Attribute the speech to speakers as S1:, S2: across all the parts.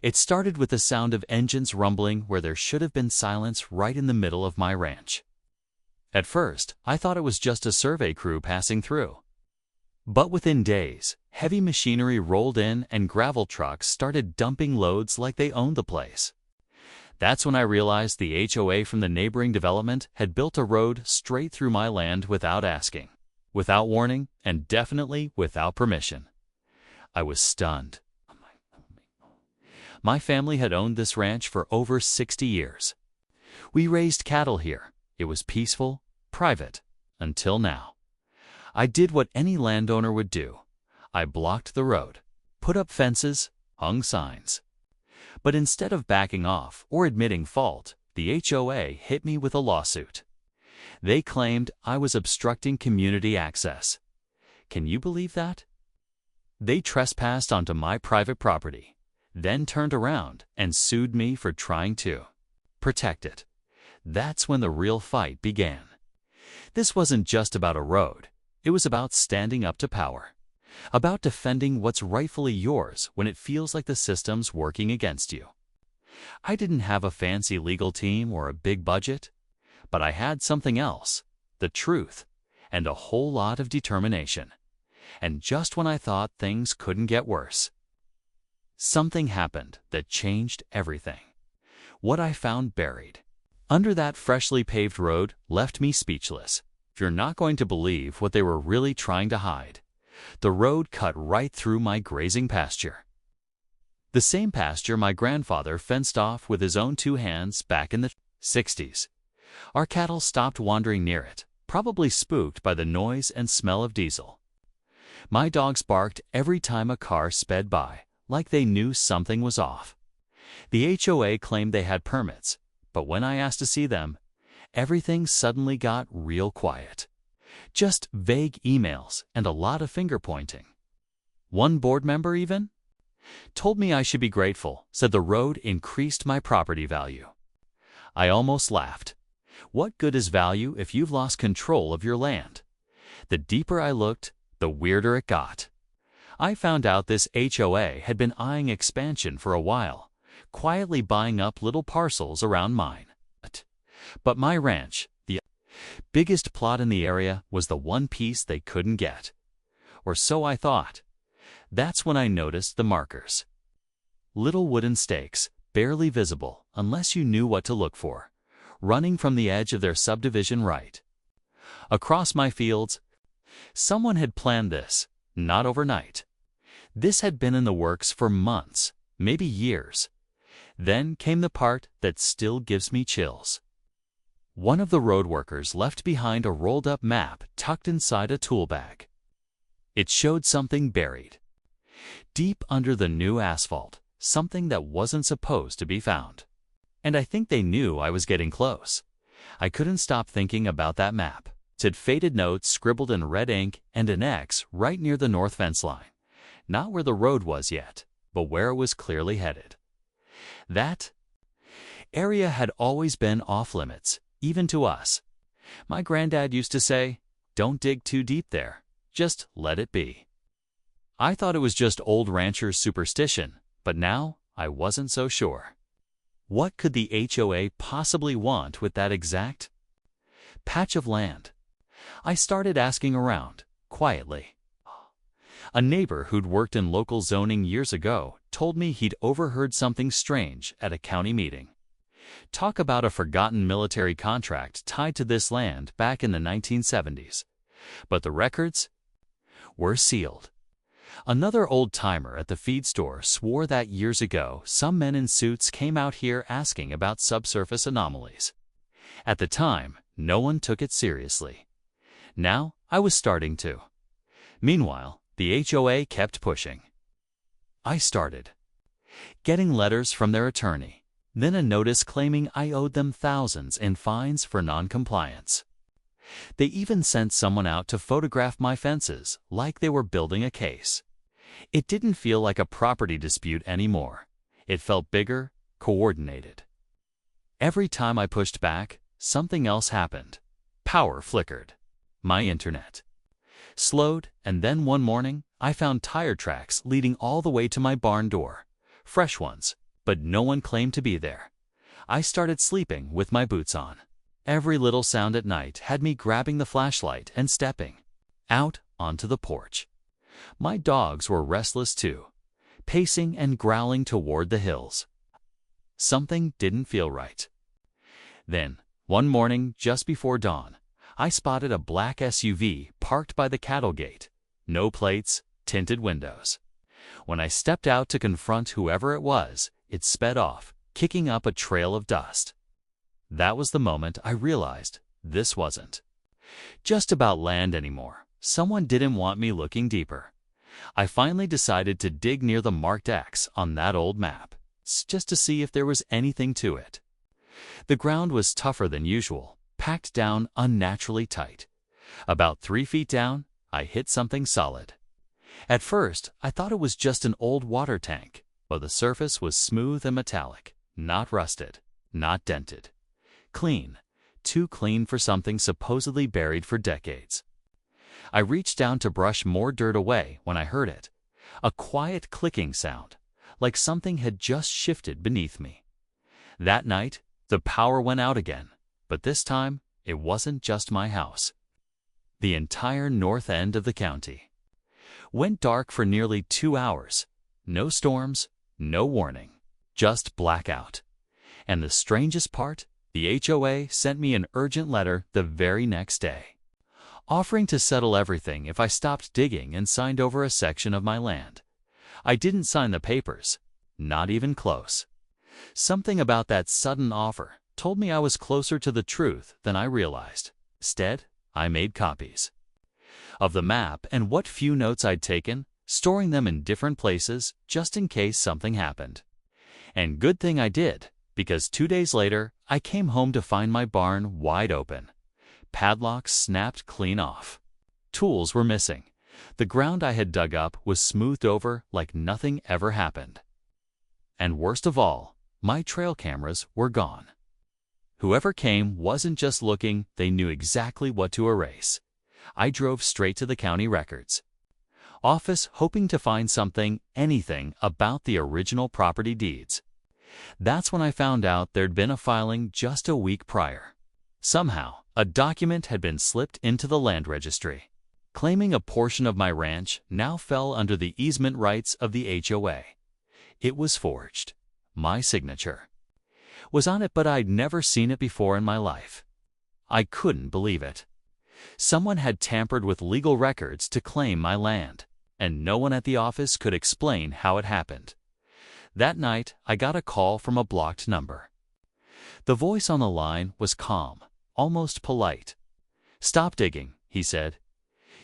S1: It started with the sound of engines rumbling where there should have been silence right in the middle of my ranch. At first, I thought it was just a survey crew passing through. But within days, heavy machinery rolled in and gravel trucks started dumping loads like they owned the place. That's when I realized the HOA from the neighboring development had built a road straight through my land without asking, without warning, and definitely without permission. I was stunned. My family had owned this ranch for over 60 years. We raised cattle here. It was peaceful, private, until now. I did what any landowner would do. I blocked the road, put up fences, hung signs. But instead of backing off or admitting fault, the HOA hit me with a lawsuit. They claimed I was obstructing community access. Can you believe that? They trespassed onto my private property, then turned around and sued me for trying to protect it. That's when the real fight began. This wasn't just about a road. It was about standing up to power, about defending what's rightfully yours when it feels like the system's working against you. I didn't have a fancy legal team or a big budget, but I had something else, the truth, and a whole lot of determination. And just when I thought things couldn't get worse, something happened that changed everything. What I found buried under that freshly paved road left me speechless. If you're not going to believe what they were really trying to hide, the road cut right through my grazing pasture. The same pasture my grandfather fenced off with his own 2 hands back in the 60s. Our cattle stopped wandering near it, probably spooked by the noise and smell of diesel. My dogs barked every time a car sped by, like they knew something was off. The HOA claimed they had permits, but when I asked to see them, everything suddenly got real quiet. Just vague emails and a lot of finger-pointing. One board member even told me I should be grateful, said the road increased my property value. I almost laughed. What good is value if you've lost control of your land? The deeper I looked, the weirder it got. I found out this HOA had been eyeing expansion for a while, quietly buying up little parcels around mine. But my ranch, the biggest plot in the area, was the one piece they couldn't get. Or so I thought. That's when I noticed the markers. Little wooden stakes, barely visible unless you knew what to look for, running from the edge of their subdivision right. Across my fields, someone had planned this, not overnight. This had been in the works for months, maybe years. Then came the part that still gives me chills. One of the road workers left behind a rolled-up map tucked inside a tool bag. It showed something buried, deep under the new asphalt, something that wasn't supposed to be found. And I think they knew I was getting close. I couldn't stop thinking about that map. It had faded notes scribbled in red ink and an X right near the north fence line. Not where the road was yet, but where it was clearly headed. That area had always been off-limits, even to us. My granddad used to say, "Don't dig too deep there, just let it be." I thought it was just old ranchers' superstition, but now I wasn't so sure. What could the HOA possibly want with that exact patch of land? I started asking around, quietly. A neighbor who'd worked in local zoning years ago told me he'd overheard something strange at a county meeting. Talk about a forgotten military contract tied to this land back in the 1970s. But the records were sealed. Another old-timer at the feed store swore that years ago some men in suits came out here asking about subsurface anomalies. At the time, no one took it seriously. Now, I was starting to. Meanwhile, the HOA kept pushing. I started getting letters from their attorney, then a notice claiming I owed them thousands in fines for non-compliance. They even sent someone out to photograph my fences like they were building a case. It didn't feel like a property dispute anymore. It felt bigger, coordinated. Every time I pushed back, something else happened. Power flickered. My internet slowed, and then one morning, I found tire tracks leading all the way to my barn door. Fresh ones, but no one claimed to be there. I started sleeping with my boots on. Every little sound at night had me grabbing the flashlight and stepping out onto the porch. My dogs were restless too, pacing and growling toward the hills. Something didn't feel right. Then, one morning just before dawn, I spotted a black SUV parked by the cattle gate. No plates, tinted windows. When I stepped out to confront whoever it was, it sped off, kicking up a trail of dust. That was the moment I realized this wasn't just about land anymore. Someone didn't want me looking deeper. I finally decided to dig near the marked X on that old map, just to see if there was anything to it. The ground was tougher than usual, packed down unnaturally tight. About 3 feet down, I hit something solid. At first, I thought it was just an old water tank, but the surface was smooth and metallic, not rusted, not dented. Clean, too clean for something supposedly buried for decades. I reached down to brush more dirt away when I heard it, a quiet clicking sound, like something had just shifted beneath me. That night, the power went out again, but this time, it wasn't just my house. The entire north end of the county went dark for nearly 2 hours. No storms, no warning, just blackout. And the strangest part, the HOA sent me an urgent letter the very next day, offering to settle everything if I stopped digging and signed over a section of my land. I didn't sign the papers, not even close. Something about that sudden offer told me I was closer to the truth than I realized. Instead, I made copies of the map and what few notes I'd taken, storing them in different places just in case something happened. And good thing I did, because 2 days later, I came home to find my barn wide open. Padlocks snapped clean off. Tools were missing. The ground I had dug up was smoothed over like nothing ever happened. And worst of all, my trail cameras were gone. Whoever came wasn't just looking, they knew exactly what to erase. I drove straight to the county records office hoping to find something, anything, about the original property deeds. That's when I found out there'd been a filing just a week prior. Somehow, a document had been slipped into the land registry, claiming a portion of my ranch now fell under the easement rights of the HOA. It was forged. My signature was on it, but I'd never seen it before in my life. I couldn't believe it. Someone had tampered with legal records to claim my land, and no one at the office could explain how it happened. That night, I got a call from a blocked number. The voice on the line was calm, almost polite. "Stop digging," he said.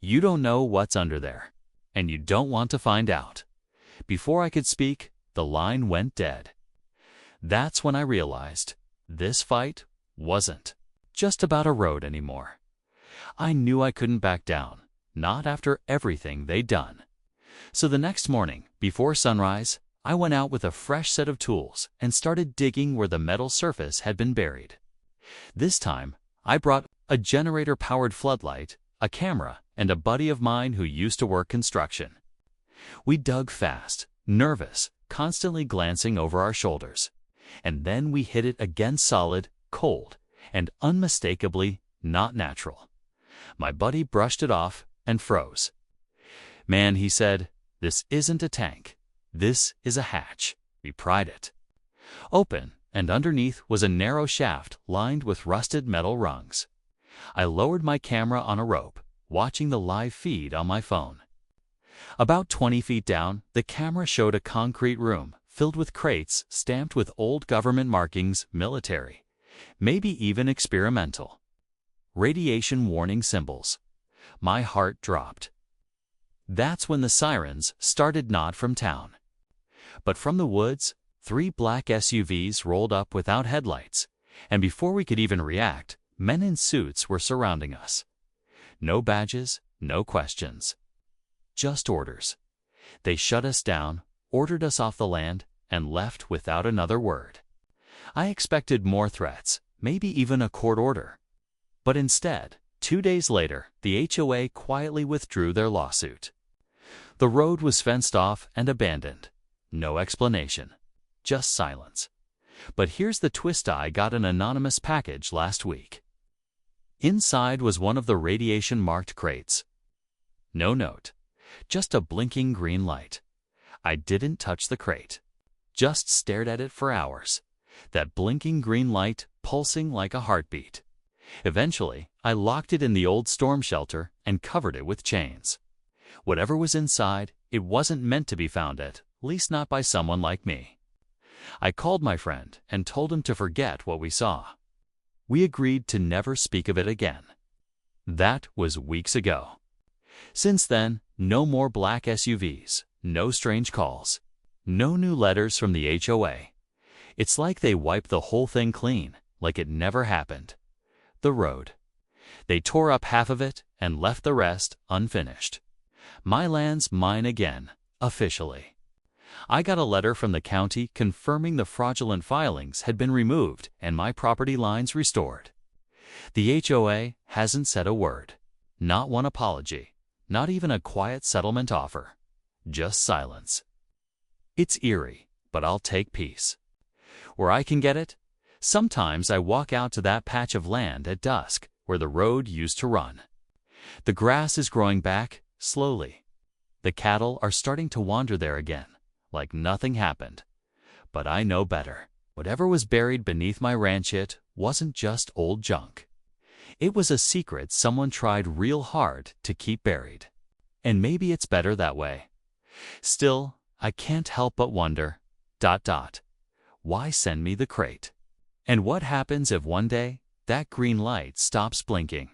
S1: "You don't know what's under there, and you don't want to find out." Before I could speak, the line went dead. That's when I realized this fight wasn't just about a road anymore. I knew I couldn't back down, not after everything they'd done. So the next morning, before sunrise, I went out with a fresh set of tools and started digging where the metal surface had been buried. This time, I brought a generator-powered floodlight, a camera, and a buddy of mine who used to work construction. We dug fast, nervous, constantly glancing over our shoulders. And then we hit it again solid, cold, and unmistakably not natural. My buddy brushed it off and froze. "Man," he said, "this isn't a tank. This is a hatch." We pried it open, and underneath was a narrow shaft lined with rusted metal rungs. I lowered my camera on a rope, watching the live feed on my phone. About 20 feet down, the camera showed a concrete room filled with crates stamped with old government markings, military, maybe even experimental. Radiation warning symbols. My heart dropped. That's when the sirens started, not from town, but from the woods. 3 black SUVs rolled up without headlights, and before we could even react, men in suits were surrounding us. No badges, no questions. Just orders. They shut us down, ordered us off the land, and left without another word. I expected more threats, maybe even a court order. But instead, 2 days later, the HOA quietly withdrew their lawsuit. The road was fenced off and abandoned. No explanation. just silence. But here's the twist: I got an anonymous package last week. Inside was one of the radiation-marked crates. No note, just a blinking green light. I didn't touch the crate, just stared at it for hours, that blinking green light pulsing like a heartbeat. Eventually, I locked it in the old storm shelter and covered it with chains. Whatever was inside, it wasn't meant to be found, at least not by someone like me. I called my friend and told him to forget what we saw. We agreed to never speak of it again. That was weeks ago. Since then, no more black SUVs, no strange calls, no new letters from the HOA. It's like they wiped the whole thing clean, like it never happened. The road. They tore up half of it and left the rest unfinished. My land's mine again, officially. I got a letter from the county confirming the fraudulent filings had been removed and my property lines restored. The HOA hasn't said a word, not one apology, not even a quiet settlement offer, just silence. It's eerie, but I'll take peace. Where I can get it? Sometimes I walk out to that patch of land at dusk where the road used to run. The grass is growing back, slowly. The cattle are starting to wander there again, like nothing happened. But I know better. Whatever was buried beneath my ranch, it wasn't just old junk. It was a secret someone tried real hard to keep buried. And maybe it's better that way. Still, I can't help but wonder, why send me the crate? And what happens if one day that green light stops blinking?